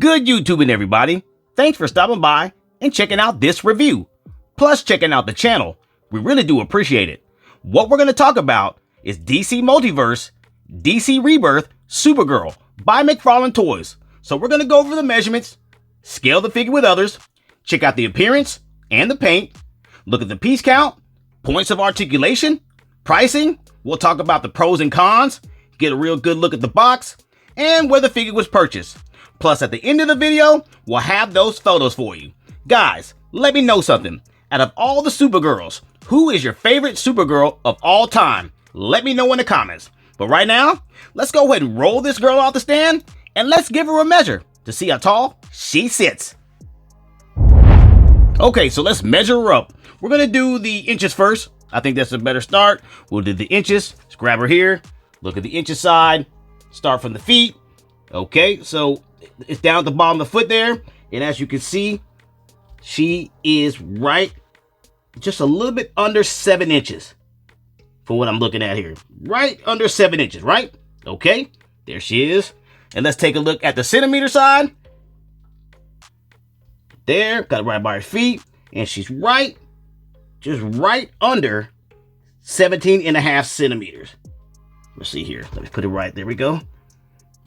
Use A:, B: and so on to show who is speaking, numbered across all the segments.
A: Good YouTubing, everybody. Thanks for stopping by and checking out this review, plus checking out the channel. We really do appreciate it. What we're going to talk about is DC Multiverse, DC Rebirth Supergirl by McFarlane Toys. So we're going to go over the measurements, scale the figure with others, check out the appearance and the paint, look at the piece count, points of articulation, pricing. We'll talk about the pros and cons, get a real good look at the box, and where the figure was purchased. Plus, at the end of the video, we'll have those photos for you. Guys, let me know something. Out of all the Supergirls, who is your favorite Supergirl of all time? Let me know in the comments. But right now, let's go ahead and roll this girl off the stand, and let's give her a measure to see how tall she sits. Okay, so let's measure her up. We're going to do the inches first. I think that's a better start. We'll do the inches. Let's grab her here. Look at the inches side. Start from the feet. Okay, so it's down at the bottom of the foot there. And as you can see, she is right just a little bit under 7 inches for what I'm looking at here. Right under 7 inches, right? Okay, there she is. And let's take a look at the centimeter side. There, got it right by her feet. And she's right, just right under 17.5 centimeters. Let's see here. Let me put it right. There we go.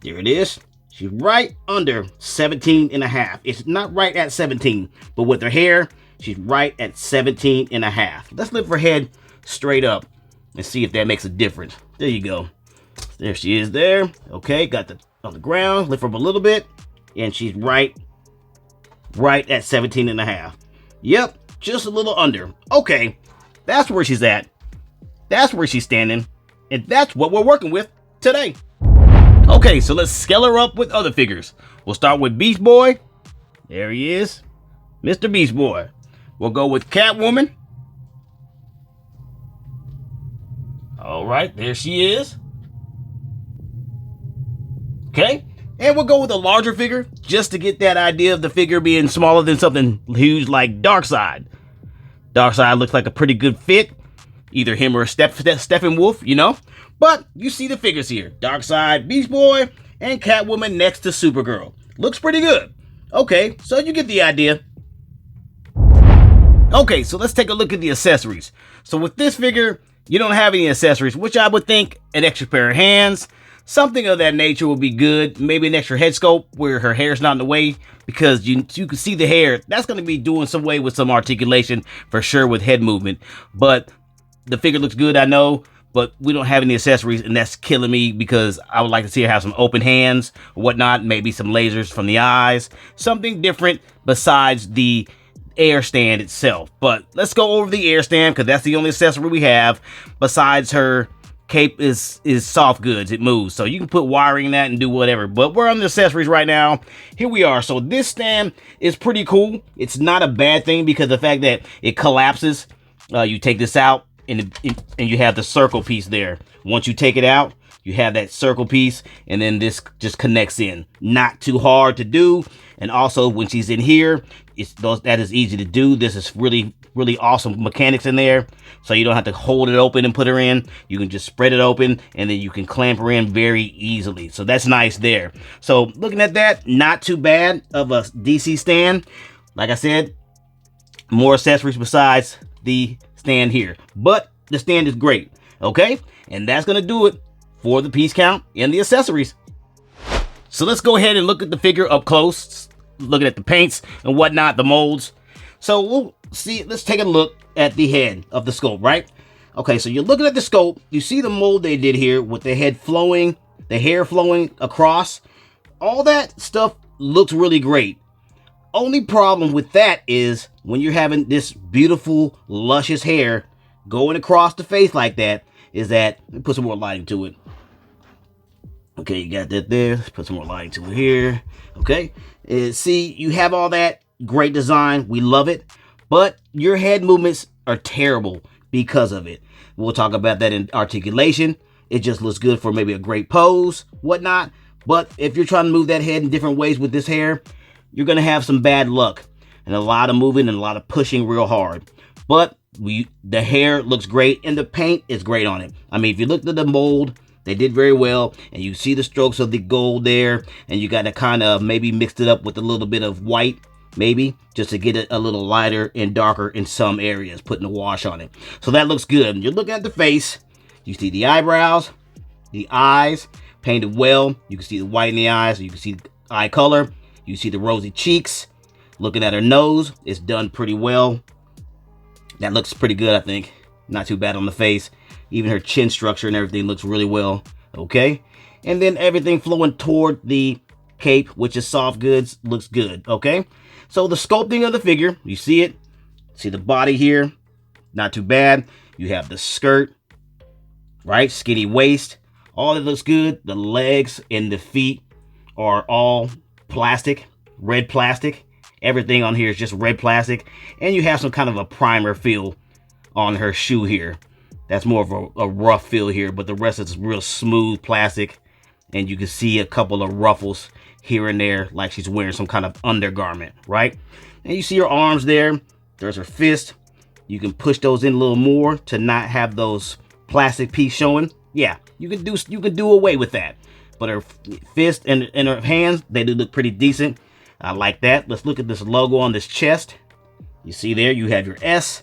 A: There it is. She's right under 17.5. It's not right at 17, but with her hair, she's right at 17.5. Let's lift her head straight up and see if that makes a difference. There you go. There she is there. Okay, got the on the ground. Lift her up a little bit, and she's right at 17.5. Yep, just a little under. Okay, that's where she's at. That's where she's standing, and that's what we're working with today. Okay, so let's scale her up with other figures. We'll start with Beast Boy. There he is, Mr. Beast Boy. We'll go with Catwoman. All right, there she is. Okay, and we'll go with a larger figure just to get that idea of the figure being smaller than something huge like Darkseid. Darkseid looks like a pretty good fit. Either him or Steppenwolf, you know. But you see the figures here. Darkseid, Beast Boy, and Catwoman next to Supergirl. Looks pretty good. Okay, so you get the idea. Okay, so let's take a look at the accessories. So with this figure, you don't have any accessories, which I would think an extra pair of hands, something of that nature would be good. Maybe an extra head sculpt where her hair's not in the way, because you can see the hair. That's going to be doing some way with some articulation for sure with head movement. But the figure looks good, I know, but we don't have any accessories, and that's killing me because I would like to see her have some open hands or whatnot, maybe some lasers from the eyes, something different besides the air stand itself. But let's go over the air stand because that's the only accessory we have besides her cape is soft goods. It moves, so you can put wiring in that and do whatever. But we're on the accessories right now. Here we are. So this stand is pretty cool. It's not a bad thing because the fact that it collapses. You take this out, and you have the circle piece there. Once you take it out, you have that circle piece, and then this just connects in. Not too hard to do, and also when she's in here, that is easy to do. This is really awesome mechanics in there, so you don't have to hold it open and put her in. You can just spread it open, and then you can clamp her in very easily. So that's nice there. So looking at that, not too bad of a DC stand. Like I said, more accessories besides the stand here, but the stand is great. Okay, and that's gonna do it for the piece count and the accessories. So let's go ahead and look at the figure up close, looking at the paints and whatnot, the molds. So we'll see. Let's take a look at the head of the sculpt, right? Okay, so you're looking at the sculpt. You see the mold they did here with the head flowing, the hair flowing across. All that stuff looks really great. Only problem with that is when you're having this beautiful, luscious hair going across the face like that, is that, let me put some more lighting to it. Okay, you got that there. Let's put some more lighting to it here. Okay, see, you have all that great design. We love it, but your head movements are terrible because of it. We'll talk about that in articulation. It just looks good for maybe a great pose, whatnot. But if you're trying to move that head in different ways with this hair, you're going to have some bad luck and a lot of moving and a lot of pushing real hard. But the hair looks great and the paint is great on it. I mean, if you look at the mold, They did very well, and you see the strokes of the gold there, and you got to kind of maybe mixed it up with a little bit of white, maybe, just to get it a little lighter and darker in some areas, putting a wash on it. So that looks good. You're looking at the face. You see the eyebrows, the eyes, painted well. You can see the white in the eyes, you can see the eye color. You see the rosy cheeks. Looking at her nose, it's done pretty well. That looks pretty good, I think. Not too bad on the face. Even her chin structure and everything looks really well. Okay. And then everything flowing toward the cape, which is soft goods, looks good. Okay. So the sculpting of the figure, you see it. See the body here. Not too bad. You have the skirt, right? Skinny waist. All that looks good. The legs and the feet are all plastic, red plastic. Everything on here is just red plastic. And you have some kind of a primer feel on her shoe here. That's more of a rough feel here, but the rest is real smooth plastic. And you can see a couple of ruffles here and there, like she's wearing some kind of undergarment, right? And you see her arms there. There's her fist. You can push those in a little more to not have those plastic piece showing. Yeah, you can do away with that. But her fist and her hands, they do look pretty decent. I like that. Let's look at this logo on this chest. You see there, you have your S.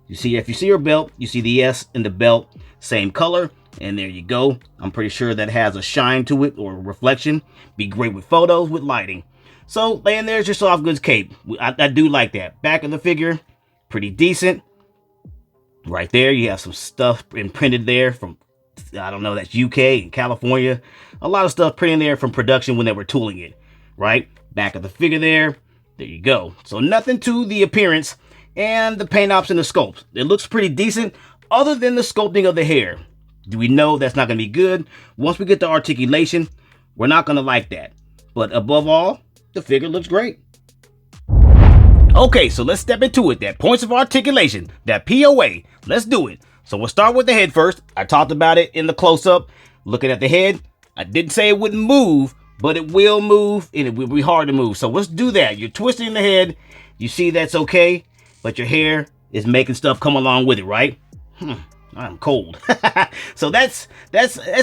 A: You see, if you see her belt, you see the S in the belt, same color. And there you go. I'm pretty sure that has a shine to it or reflection. Be great with photos, with lighting. So, and there's your soft goods cape. I do like that. Back of the figure, pretty decent. Right there, you have some stuff imprinted there from, I don't know, that's UK and California. A lot of stuff printed there from production when they were tooling it, right? Back of the figure there you go. So nothing to the appearance and the paint ops and the sculpt. It looks pretty decent other than the sculpting of the hair. Do we know that's not going to be good? Once we get the articulation, we're not going to like that. But above all, the figure looks great. Okay, so let's step into it. That points of articulation, that POA. Let's do it. So we'll start with the head first. I talked about it in the close-up. Looking at the head, I didn't say it wouldn't move, but it will move, and it will be hard to move. So let's do that. You're twisting the head. You see that's okay, but your hair is making stuff come along with it, right? I'm cold. So that's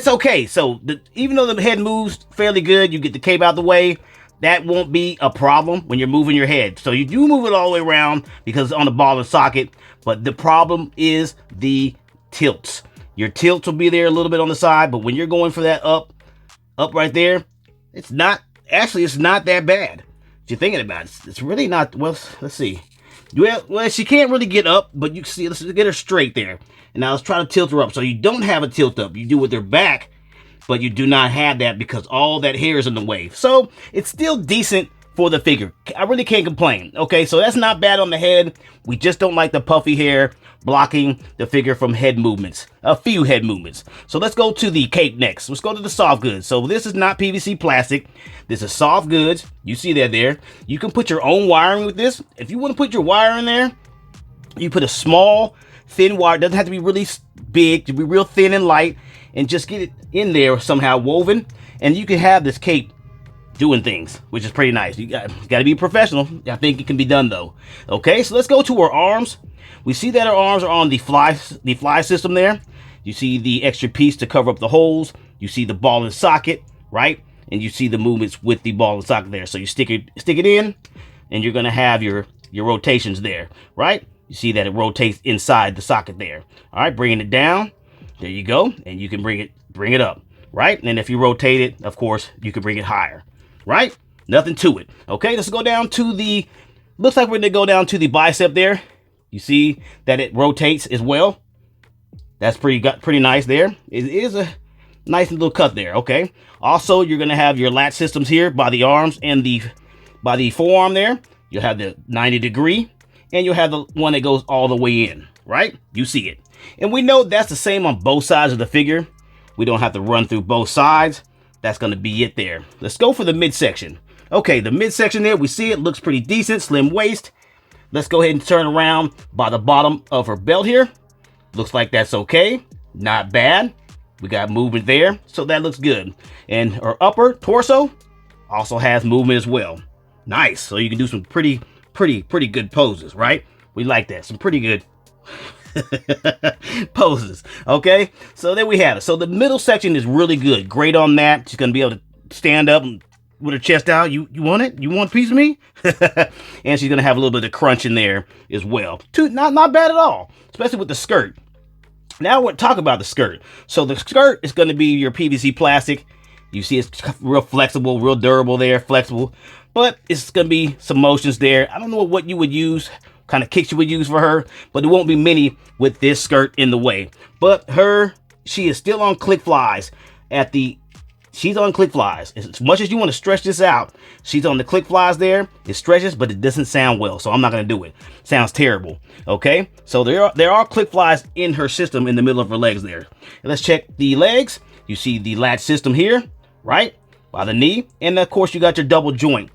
A: okay. So even though the head moves fairly good, you get the cape out the way, that won't be a problem when you're moving your head. So you do move it all the way around because it's on the ball and socket, but the problem is the tilts. Your tilts will be there a little bit on the side, but when you're going for that up right there, it's not that bad. If you're thinking about it, it's really not. Well, let's see. Well, she can't really get up, but you can see, let's get her straight there. And now let's try to tilt her up. So you don't have a tilt up. You do with her back, but you do not have that because all that hair is in the way. So it's still decent for the figure. I really can't complain. Okay, so that's not bad on the head. We just don't like the puffy hair blocking the figure from head movements, a few head movements. So let's go to the cape next. Let's go to the soft goods. So this is not PVC plastic. This is soft goods. You see that there. You can put your own wiring with this. If you want to put your wire in there, you put a small, thin wire. It doesn't have to be really big, to be real thin and light, and just get it in there somehow woven. And you can have this cape doing things, which is pretty nice. You got to be professional. I think it can be done though. Okay, so let's go to her arms. We see that her arms are on the fly system there. You see the extra piece to cover up the holes. You see the ball and socket, right? And you see the movements with the ball and socket there. So you stick it in, and you're gonna have your rotations there, right? You see that it rotates inside the socket there. All right, bringing it down. There you go, and you can bring it up, right? And then if you rotate it, of course, you can bring it higher, right? Nothing to it. Okay, let's go down to the. Looks like we're gonna go down to the bicep there. You see that it rotates as well. That's pretty nice there. It is a nice little cut there. Okay. Also, you're gonna have your lat systems here by the arms and by the forearm there. You'll have the 90 degree, and you'll have the one that goes all the way in. Right? You see it, and we know that's the same on both sides of the figure. We don't have to run through both sides. That's gonna be it there. Let's go for the midsection. Okay, the midsection there, we see it looks pretty decent. Slim waist. Let's go ahead and turn around by the bottom of her belt here. Looks like that's okay. Not bad. We got movement there, so that looks good. And her upper torso also has movement as well. Nice. So you can do some pretty good poses, right? We like that. Some pretty good. poses. Okay, so there we have it. So the middle section is really good. Great on that. She's gonna be able to stand up and with her chest out. You want it? You want a piece of me? And she's gonna have a little bit of crunch in there as well. Not bad at all, especially with the skirt. Now we're talking about the skirt. So the skirt is gonna be your PVC plastic. You see it's real flexible, real durable there, flexible. But it's gonna be some motions there. I don't know what you would use, kind of kicks you would use for her, but there won't be many with this skirt in the way. But she is still on click flies she's on click flies. As much as you want to stretch this out, she's on the click flies there. It stretches, but it doesn't sound well, so I'm not gonna do it. Sounds terrible. Okay, so there are click flies in her system in the middle of her legs there. And let's check the legs. You see the latch system here, right by the knee, and of course you got your double joint.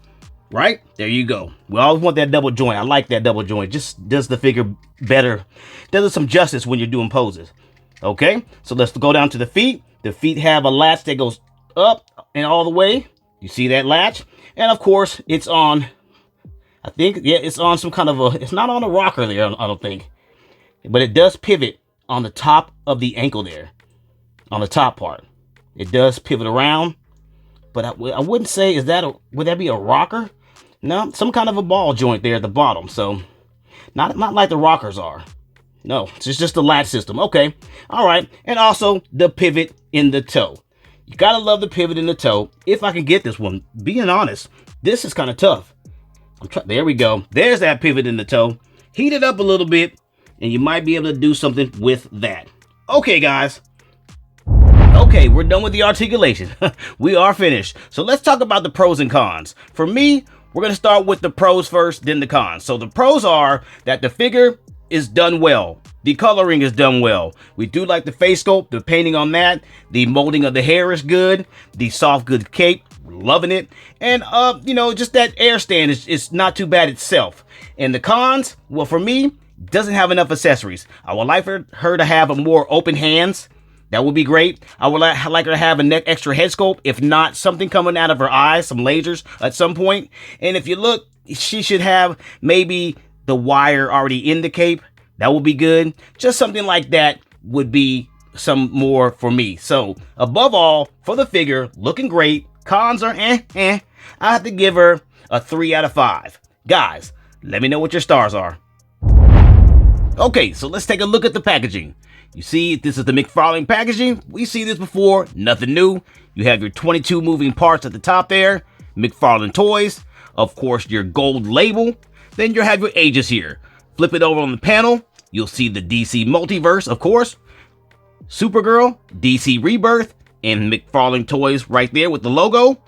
A: Right there you go. We always want that double joint. I like that double joint. Just does the figure better. Does it some justice when you're doing poses. Okay, so let's go down to the feet. The feet have a latch that goes up and all the way. You see that latch? And of course it's on, I think, yeah, it's on some kind of it's not on a rocker there, I don't think, but it does pivot on the top of the ankle there, on the top part. It does pivot around, but I wouldn't say, would that be a rocker? No, some kind of a ball joint there at the bottom. So not like the rockers are. No, it's just the latch system. Okay, all right. And also the pivot in the toe. You gotta love the pivot in the toe. If I can get this one, being honest, this is kind of tough. There we go. There's that pivot in the toe. Heat it up a little bit, and you might be able to do something with that. Okay, guys. Okay, we're done with the articulation. We are finished. So let's talk about the pros and cons. For me, we're going to start with the pros first, then the cons. So the pros are that the figure is done well. The coloring is done well. We do like the face sculpt, the painting on that. The molding of the hair is good. The soft, good cape, loving it. And, just that air stand is not too bad itself. And the cons, well, for me, doesn't have enough accessories. I would like for her to have a more open hands. That would be great. I would like her to have a extra head sculpt. If not, something coming out of her eyes, some lasers at some point. And if you look, she should have maybe the wire already in the cape. That would be good. Just something like that would be some more for me. So above all, for the figure, looking great. Cons are I have to give her a 3 out of 5. Guys, let me know what your stars are. Okay, so let's take a look at the packaging. You see, this is the McFarlane packaging. We see this before, nothing new. You have your 22 moving parts at the top there, McFarlane Toys. Of course, your gold label. Then you have your ages here. Flip it over on the panel. You'll see the DC Multiverse, of course. Supergirl, DC Rebirth, and McFarlane Toys right there with the logo.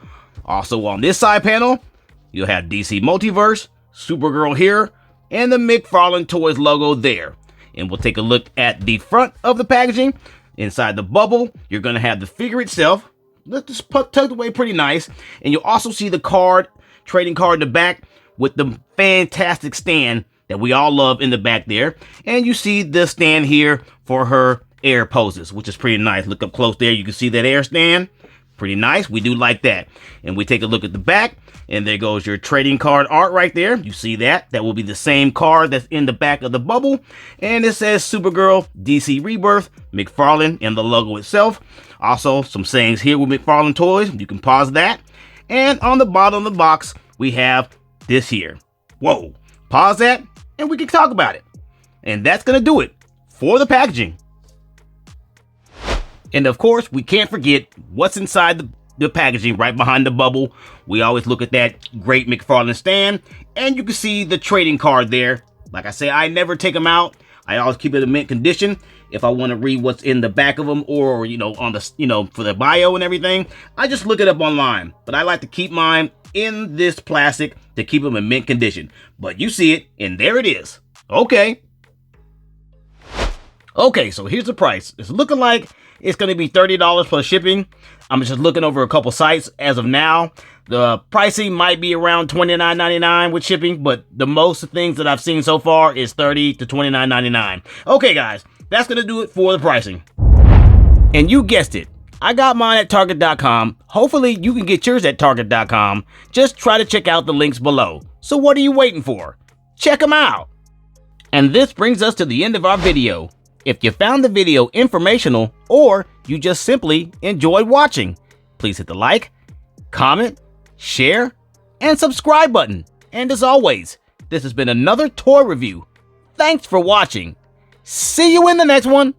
A: Also on this side panel, you'll have DC Multiverse, Supergirl here, and the McFarlane Toys logo there. And we'll take a look at the front of the packaging. Inside the bubble, you're going to have the figure itself. Let's just tucked away pretty nice. And you'll also see the trading card in the back with the fantastic stand that we all love in the back there. And you see the stand here for her air poses, which is pretty nice. Look up close there. You can see that air stand. Pretty nice. We do like that. And we take a look at the back, and there goes your trading card art right there. You see that? That will be the same card that's in the back of the bubble. And it says Supergirl, DC Rebirth, McFarlane, and the logo itself. Also, some sayings here with McFarlane Toys. You can pause that. And on the bottom of the box, we have this here. Whoa. Pause that, and we can talk about it. And that's going to do it for the packaging. And of course, we can't forget what's inside the packaging right behind the bubble. We always look at that great McFarlane stand, and you can see the trading card there. Like I say, I never take them out. I always keep it in mint condition. If I want to read what's in the back of them, or on the for the bio and everything, I just look it up online. But I like to keep mine in this plastic to keep them in mint condition. But you see it, and there it is. Okay, so here's the price. It's looking like it's going to be $30 plus shipping. I'm just looking over a couple sites as of now. The pricing might be around $29.99 with shipping, but the most things that I've seen so far is $30 to $29.99. Okay, guys, that's going to do it for the pricing. And you guessed it, I got mine at Target.com. Hopefully, you can get yours at Target.com. Just try to check out the links below. So what are you waiting for? Check them out. And this brings us to the end of our video. If you found the video informational or you just simply enjoyed watching, please hit the like, comment, share, and subscribe button. And as always, this has been another toy review. Thanks for watching. See you in the next one.